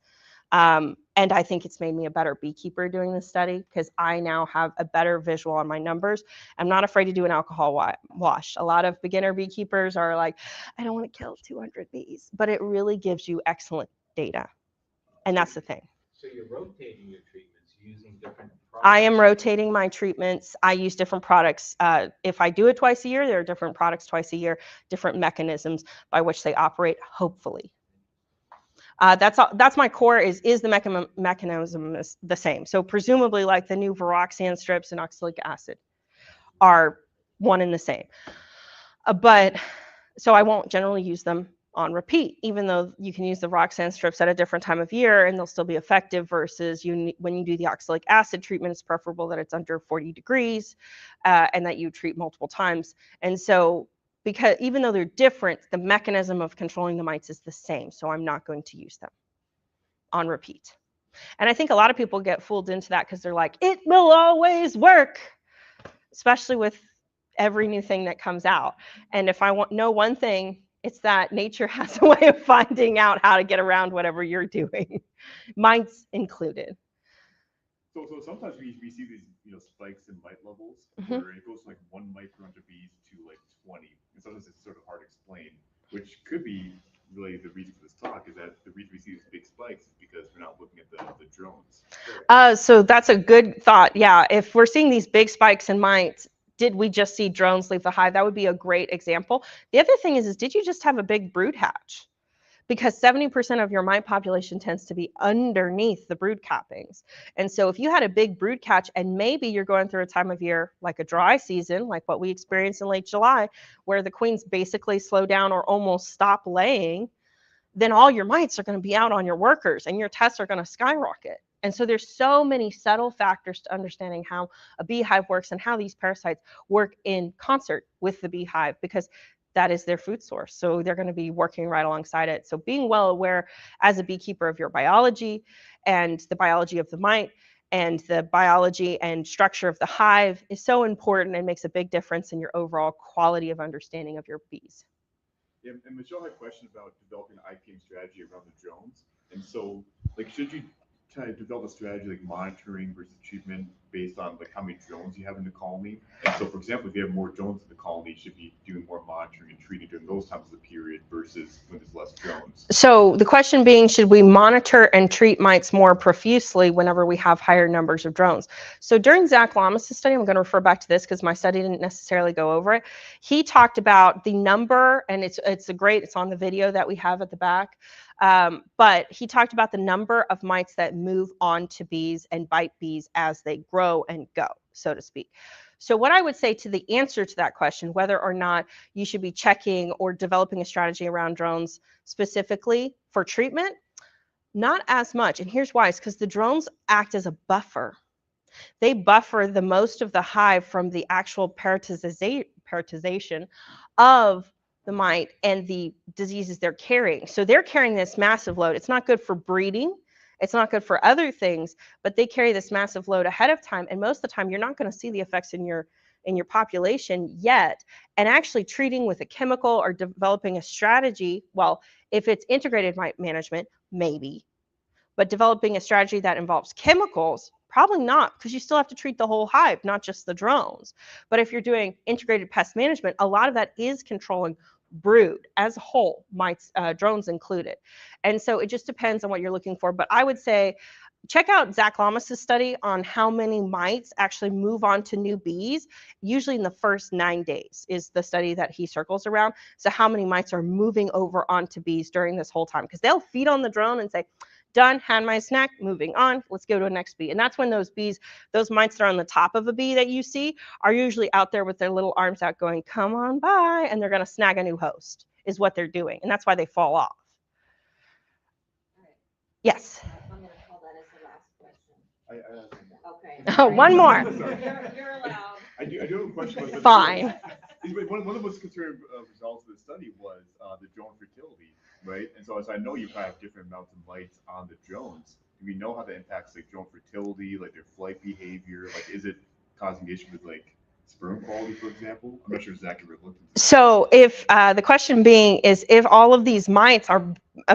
[SPEAKER 1] And I think it's made me a better beekeeper doing this study because I now have a better visual on my numbers. I'm not afraid to do an alcohol wash. A lot of beginner beekeepers are like, I don't want to kill 200 bees, but it really gives you excellent data. And that's the thing.
[SPEAKER 10] So you're rotating your treatments using different products?
[SPEAKER 1] I am rotating my treatments. I use different products. If I do it twice a year, there are different products twice a year, different mechanisms by which they operate, hopefully. That's my core is the mechanism is the same. So presumably like the new Varroa strips and oxalic acid are one and the same. But so I won't generally use them on repeat, even though you can use the Varroa strips at a different time of year and they'll still be effective versus when you do the oxalic acid treatment, it's preferable that it's under 40 degrees and that you treat multiple times. And so because even though they're different, the mechanism of controlling the mites is the same. So I'm not going to use them on repeat. And I think a lot of people get fooled into that because they're like, it will always work, especially with every new thing that comes out. And if I know one thing, it's that nature has a way of finding out how to get around whatever you're doing, mites included.
[SPEAKER 2] So sometimes we see these spikes in mite levels where it goes from like 1 mite per 100 bees to like 20, and sometimes it's sort of hard to explain, which could be really the reason for this talk is that the reason we see these big spikes is because we're not looking at the drones.
[SPEAKER 1] So that's a good thought. Yeah, if we're seeing these big spikes in mites, did we just see drones leave the hive? That would be a great example. The other thing is did you just have a big brood hatch? Because 70% of your mite population tends to be underneath the brood cappings. And so if you had a big brood catch and maybe you're going through a time of year like a dry season, like what we experienced in late July, where the queens basically slow down or almost stop laying, then all your mites are going to be out on your workers and your tests are going to skyrocket. And so there's so many subtle factors to understanding how a beehive works and how these parasites work in concert with the beehive, because that is their food source. So they're going to be working right alongside it. So being well aware as a beekeeper of your biology and the biology of the mite and the biology and structure of the hive is so important and makes a big difference in your overall quality of understanding of your bees.
[SPEAKER 2] Yeah, and Michelle had a question about developing an IPM strategy around the drones. And so, like, should you try to develop a strategy like monitoring versus treatment based on like how many drones you have in the colony. And so, for example, if you have more drones in the colony, you should be doing more monitoring and treating during those times of the period versus when there's less drones.
[SPEAKER 1] So the question being, should we monitor and treat mites more profusely whenever we have higher numbers of drones? So during Zach Lamas' study, I'm going to refer back to this because my study didn't necessarily go over it. He talked about the number, and it's on the video that we have at the back. But he talked about the number of mites that move on to bees and bite bees as they grow and go, so to speak. So what I would say to the answer to that question, whether or not you should be checking or developing a strategy around drones specifically for treatment, not as much. And here's why. It's because the drones act as a buffer. They buffer the most of the hive from the actual parasitization of the mite and the diseases they're carrying. So they're carrying this massive load. It's not good for breeding. It's not good for other things, but they carry this massive load ahead of time. And most of the time, you're not going to see the effects in your population yet. And actually treating with a chemical or developing a strategy, well, if it's integrated mite management, maybe. But developing a strategy that involves chemicals, probably not, because you still have to treat the whole hive, not just the drones. But if you're doing integrated pest management, a lot of that is controlling brood as a whole, mites, drones included. And so it just depends on what you're looking for. But I would say check out Zach Lamas' study on how many mites actually move on to new bees. Usually in the first 9 days is the study that he circles around. So how many mites are moving over onto bees during this whole time? Because they'll feed on the drone and say, done, had my snack, moving on, let's go to a next bee. And that's when those bees, those mites that are on the top of a bee that you see are usually out there with their little arms out going, come on by, and they're going to snag a new host, is what they're doing. And that's why they fall off. Yes.
[SPEAKER 9] I'm gonna call that as the last question. Okay.
[SPEAKER 1] Oh, one more.
[SPEAKER 9] You're allowed.
[SPEAKER 2] I do have a question.
[SPEAKER 1] Fine.
[SPEAKER 2] One of the most concerning results of the study was the drone fertility, right? And so I know you probably have different amounts of mites on the drones. Do we know how that impacts like drone fertility, like their flight behavior? Like, is it causing issues with like sperm quality, for example? I'm not sure Zach ever looked into that.
[SPEAKER 1] So if the question being is if all of these mites are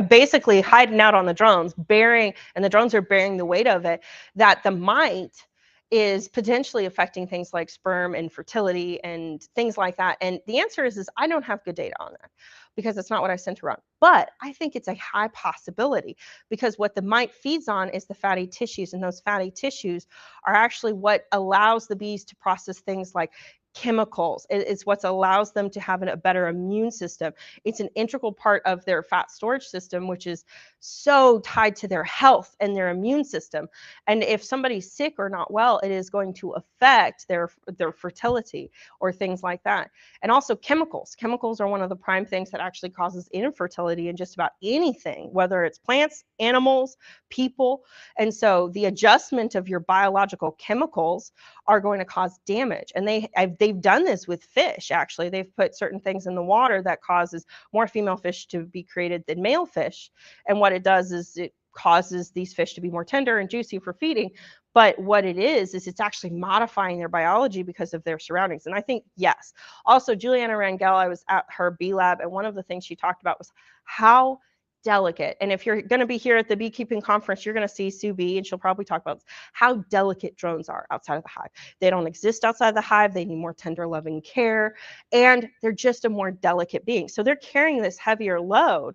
[SPEAKER 1] basically hiding out on the drones, and the drones are bearing the weight of it, that the mite is potentially affecting things like sperm and fertility and things like that. And the answer is I don't have good data on that because it's not what I center on. But I think it's a high possibility because what the mite feeds on is the fatty tissues, and those fatty tissues are actually what allows the bees to process things like chemicals. It's what allows them to have a better immune system. It's an integral part of their fat storage system, which is so tied to their health and their immune system. And if somebody's sick or not well, it is going to affect their fertility or things like that. And also chemicals. Chemicals are one of the prime things that actually causes infertility in just about anything, whether it's plants, animals, people. And so the adjustment of your biological chemicals are going to cause damage. And they've done this with fish, actually. They've put certain things in the water that causes more female fish to be created than male fish. And what it does is it causes these fish to be more tender and juicy for feeding. But what it is it's actually modifying their biology because of their surroundings. And I think, yes. Also, Juliana Rangel, I was at her bee lab, and one of the things she talked about was how delicate. And if you're going to be here at the beekeeping conference, you're going to see Sue B, and she'll probably talk about how delicate drones are outside of the hive. They don't exist outside the hive. They need more tender, loving care, and they're just a more delicate being. So they're carrying this heavier load,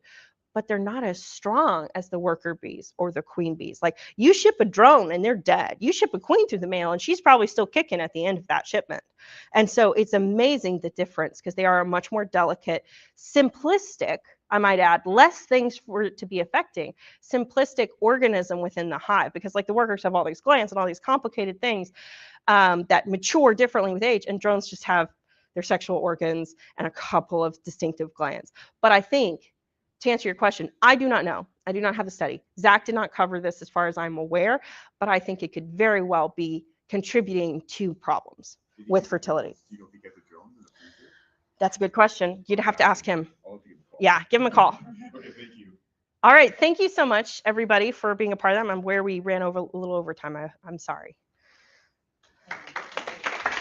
[SPEAKER 1] but they're not as strong as the worker bees or the queen bees. Like, you ship a drone and they're dead. You ship a queen through the mail and she's probably still kicking at the end of that shipment. And so it's amazing the difference because they are a much more delicate, simplistic, I might add, less things for it to be affecting, simplistic organism within the hive, because like the workers have all these glands and all these complicated things that mature differently with age, and drones just have their sexual organs and a couple of distinctive glands. But I think, to answer your question, I do not know. I do not have the study. Zach did not cover this as far as I'm aware, but I think it could very well be contributing to problems with fertility.
[SPEAKER 2] Do you know if he gets a drone in the future?
[SPEAKER 1] That's a good question. You'd have to ask him. Yeah, give him a call.
[SPEAKER 2] Okay, thank you.
[SPEAKER 1] All right, thank you so much, everybody, for being a part of that. I'm aware we ran over a little over time. I'm sorry.